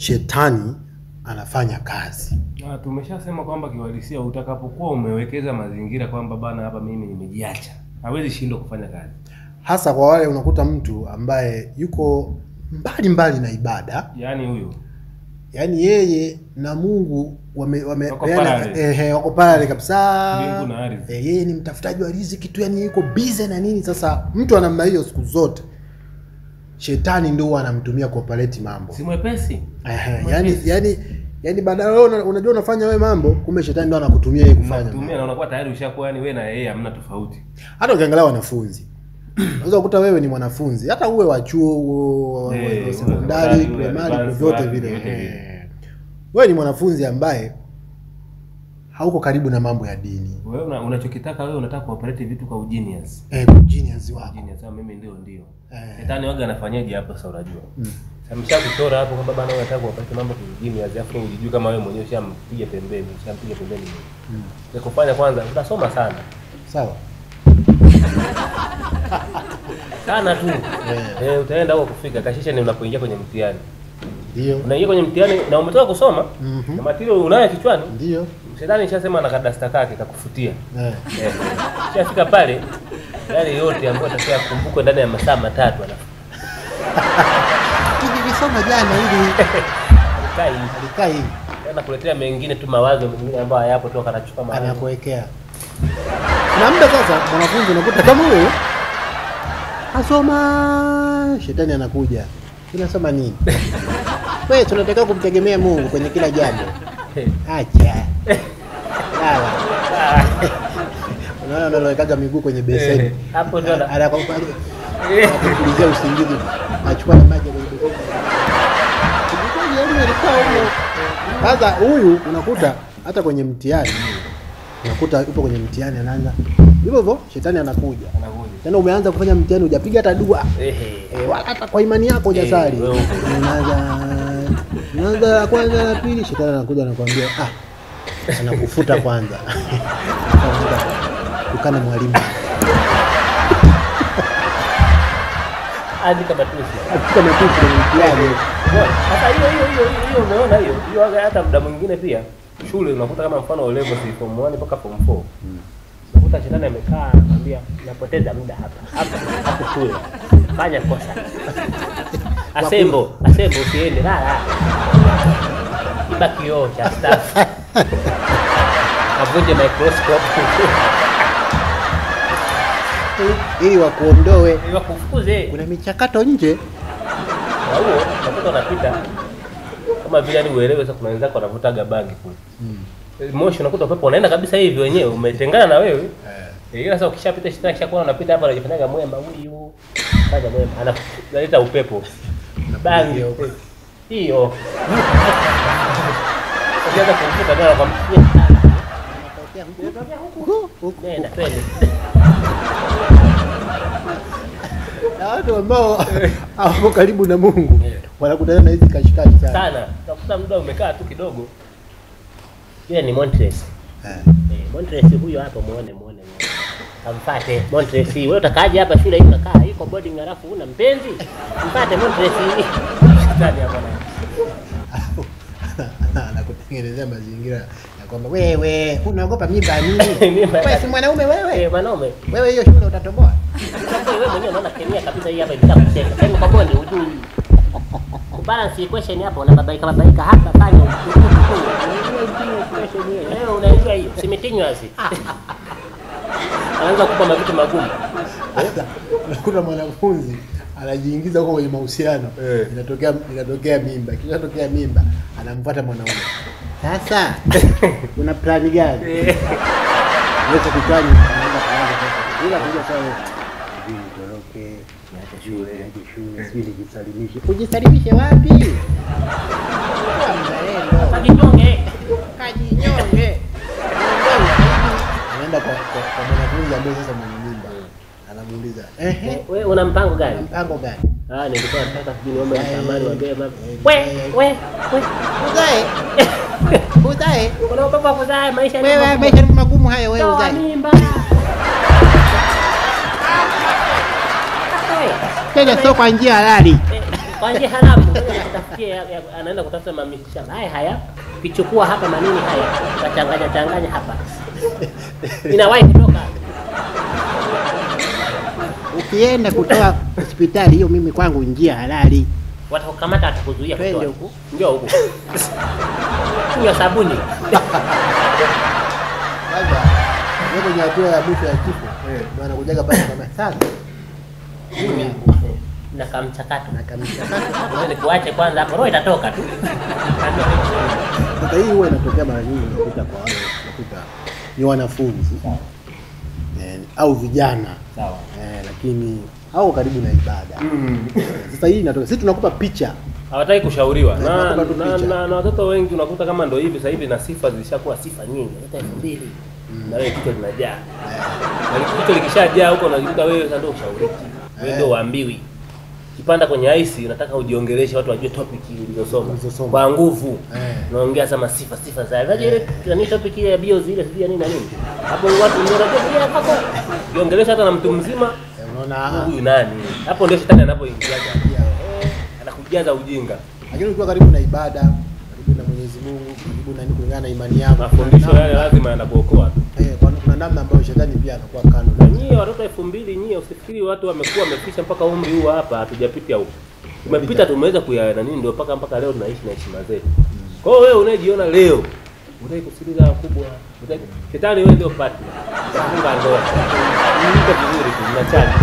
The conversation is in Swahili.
shetani anafanya kazi. Tumeshasema kwamba kiuhalisia utakapokuwa umewekeza mazingira kwamba bana hapa mimi nimejiacha, hawezi shindwa kufanya kazi. Hasa kwa wale unakuta mtu ambaye yuko mbali na ibada. Yaani yeye na Mungu wako pale kabisa. Mbingu na ardhi. Yeye ni mtafutaji wa riziki tu, yani yuko busy na nini. Sasa mtu ana namna hiyo siku zote, shetani ndio anamtumia kuoperate mambo. Si mwepesi. Yaani badala wewe unajua unafanya wewe mambo, kumbe shetani ndio anakutumia yeye kufanya. Anakutumia na unakuwa tayari ushakuwa yani wewe na yeye hamna tofauti. Hata ukiangalia wanafunzi, unaweza kukuta wewe ni mwanafunzi, hata uwe wa chuo, sekondari, primary, vyote vile. Wewe ni mwanafunzi ambaye hauko karibu na mambo ya dini. Wewe unachokitaka wewe unataka kuoperate vitu kwa genius. Genius wako. Genius mimi ndio. Shetani waga anafanyaje hapo sasa unajua? Samsha kuchora hapo kwamba bana wewe unataka kuoperate mambo kwa genius, afu unijui kama wewe mwenyewe ushampiga pembeni. Ya kufanya kwanza utasoma sana. Sawa. Sana tu. Utaenda huko kufika kashisha ni unapoingia kwenye mtihani. Ndio. Unaingia kwenye mtihani na umetoka kusoma na material unayo kichwani. Ndio. Shetani nishasema na kadasta kake kakufutia. Shafika pale yale yote ambayo atakia kumbuka ndani ya masaa 3 alafu. Nilisoma jana hivi. Alikai. Anakuletea mengine tu mawazo mengine ambayo hayapo tu anachukua mawazo. Anakuwekea. Na muda sasa mwanafunzi unakuta kama huyo asoma, shetani anakuja. Unasoma nini? Wewe tunataka kumtegemea Mungu kwenye kila jambo. Acha. Sawa. Unaona unawekaga miguu kwenye beseni. Hapo ndo anakulizia usingizi. Achukua na maji kwenye beseni. Sasa huyu unakuta hata kwenye mtihani, unakuta yupo kwenye mtihani anaanza hivyo shetani anakuja. Tena umeanza kufanya mtihani hujapiga hata dua. Hata kwa imani yako hujasali. Unaanza kwanza na pili, shetani anakuja anakuambia anakufuta kwanza. Ukana mwalimu. Hadi kama tusi kwenye mtihani. Sasa hiyo umeona hiyo hata muda mwingine pia shule unakuta kama mfano O level form 1 mpaka form 4. Unakuta shetani amekaa anamwambia napoteza muda hapo shule. Fanya kosa. Asembo usiende lala. Ibaki yo cha staff. Avunje microscope. Ili wakuondoe, ili wakufukuze. Kuna michakato nje. Huo unakuta unapita kama vile yani uelewe sasa kuna wenzako wanavutaga bangi kule. Moshi unakuta upepo unaenda kabisa hivi wenyewe umetengana na wewe. Ila sasa ukishapita shetani kishakuwa unapita hapa anajifanyaga mwema huyu. Kaja mwema analeta upepo. Bangi hiyo. Ukianza kuvuta ndio anakwambia unatokea huko. Nenda twende. Na watu ambao hapo karibu na Mungu wanakutana na hizi kashikashi sana. Utakuta muda umekaa tu kidogo. Yeye ni Montres. Montres huyo hapa muone. Ampate Montres. Wewe utakaje hapa shule hii unakaa iko boarding alafu una mpenzi? Mpate Montres. Shetani hapa na anakutengenezea mazingira ya kwamba wewe unaogopa mimba nini? Wewe si mwanaume wewe? Mwanaume. Wewe hiyo shule utatoboa. Wewe mwenyewe unaona kemia kabisa hii hapa itakucheka. Sasa kwa bonde ujui. Kubalance equation hapo unababaika hapa fanya wewe unajua hiyo simetinywa asi. Anaanza kukupa mavitu magumu. Kuna mwanafunzi anajiingiza huko kwenye mahusiano. Inatokea mimba. Kisha tokea mimba anamfuata mwanaume. Sasa una plan gani? Wewe kutani anaanza kuanza sasa. Ila kuja sawa. Hivi toroke, niache shule, sisi nijisalimishe. Kujisalimishe wapi? Kajinyonge. Anaenda kwa mwanafunzi ambaye sasa mwenye mimba. Anamuuliza, wewe una mpango gani? Nilikuwa nataka kujiomba samani waambie baba. Wewe. Uzae. Kuna baba kuzae maisha ni magumu haya wewe uzae. Mimba. Tena sio kwa njia halali. Kwa njia haramu kutafutia anaenda kutafuta mamisha. Haya. Kichukua hapa manini haya. Utachanganya hapa. Inawahi kutoka. Ukienda kutoa hospitali hiyo, mimi kwangu njia halali. Watakukamata atakuzuia kutoa. Twende huko. Njoo huko. Kunywa sabuni. Sasa wewe kwenye hatua ya mwisho ya kifo, ndio anakujaga pale kama sasa. Na kamchakato. Wewe kuache kwanza hapo, roho itatoka tu. Sasa hii huwa inatokea mara nyingi, unakuta kwa wale ni wanafunzi au vijana. Sawa. Lakini au karibu na ibada. Sasa hii inatoka, sisi tunakupa picha. Hawataki kushauriwa. Na watoto wengi unakuta kama ndio hivi sasa hivi, na sifa zilishakuwa sifa nyingi. Hata 2000. Na wewe kitu kinajaa. Na kitu likishajaa huko unakuta wewe sasa ndio ushauriki. Wewe ndio waambiwi. Kipanda kwenye ice unataka ujiongeleshe watu wajue topic ulizosoma kwa nguvu. Unaongea sama sifa za. Unajua ile ni topic ya bio zile sijui nini na nini. Hapo watu ndio wanajua hapo. Jiongelesha hata na mtu mzima. Unaona huyu nani? Hapo ndio shetani anapoingia. Anakujaza ujinga. Lakini ukiwa karibu na ibada, karibu na Mwenyezi Mungu, karibu na kuingana imani yako, mafundisho yale lazima yanakuokoa. Kuna namna ambayo shetani pia anakuwa kando. Na nyie watoto 2000 nyie usifikiri watu wamekuwa wamepisha mpaka umri huu hapa, hatujapita huko. Tumepita, tumeweza kuya na nini, ndio mpaka leo tunaishi na heshima zetu. Kwa hiyo wewe unajiona leo unataka kusikiliza wakubwa, shetani wewe ndio partner. Funga ndoa. Ni vizuri tu, mnachana.